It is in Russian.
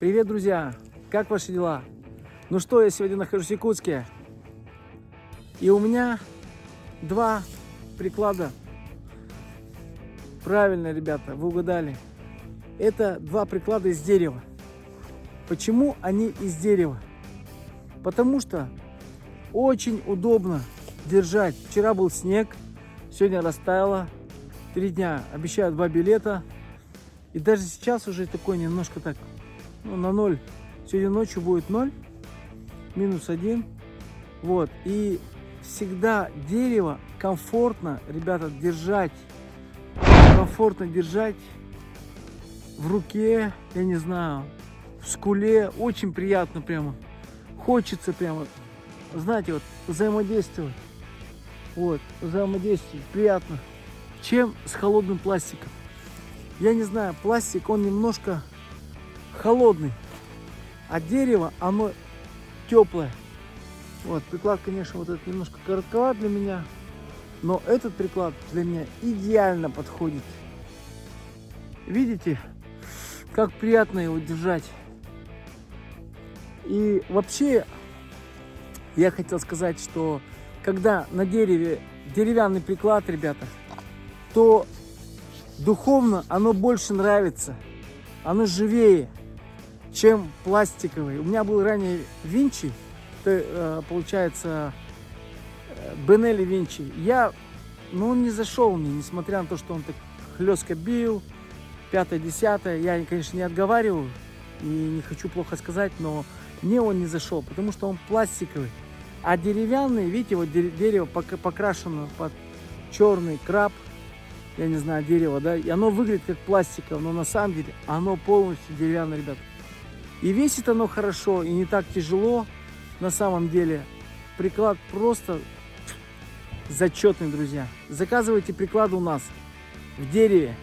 Привет, друзья! Как ваши дела? Ну что, я сегодня нахожусь в Якутске. И у меня два приклада. Правильно, ребята, вы угадали. Это два приклада из дерева. Почему они из дерева? Потому что очень удобно держать. Вчера был снег, сегодня растаяло. 3 дня обещают 2 билета. И даже сейчас уже такой немножко так, на 0. Сегодня ночью будет 0, -1. Вот. И всегда дерево комфортно, ребята, держать. Комфортно держать в руке, я не знаю, в скуле. Очень приятно прямо. Хочется прямо, знаете, вот взаимодействовать. Вот, взаимодействовать приятно. Чем с холодным пластиком. Я не знаю, пластик, он немножко холодный, а дерево, оно теплое. Вот, приклад, конечно, вот этот немножко коротковат для меня, но этот приклад для меня идеально подходит. Видите, как приятно его держать. И вообще, я хотел сказать, что когда на дереве деревянный приклад, ребята, то духовно оно больше нравится, оно живее, чем пластиковый. У меня был ранее Винчи, получается Бенелли Винчи. Он не зашел мне, несмотря на то, что он так хлестко бил, 5-10. Я, конечно, не отговариваю и не хочу плохо сказать, но мне он не зашел, потому что он пластиковый. А деревянный, видите, вот дерево покрашено под черный краб, я не знаю, дерево, да, и оно выглядит как пластиковое, но на самом деле оно полностью деревянное, ребят. И весит оно хорошо, и не так тяжело, на самом деле. Приклад просто зачетный, друзья. Заказывайте приклады у нас в дереве.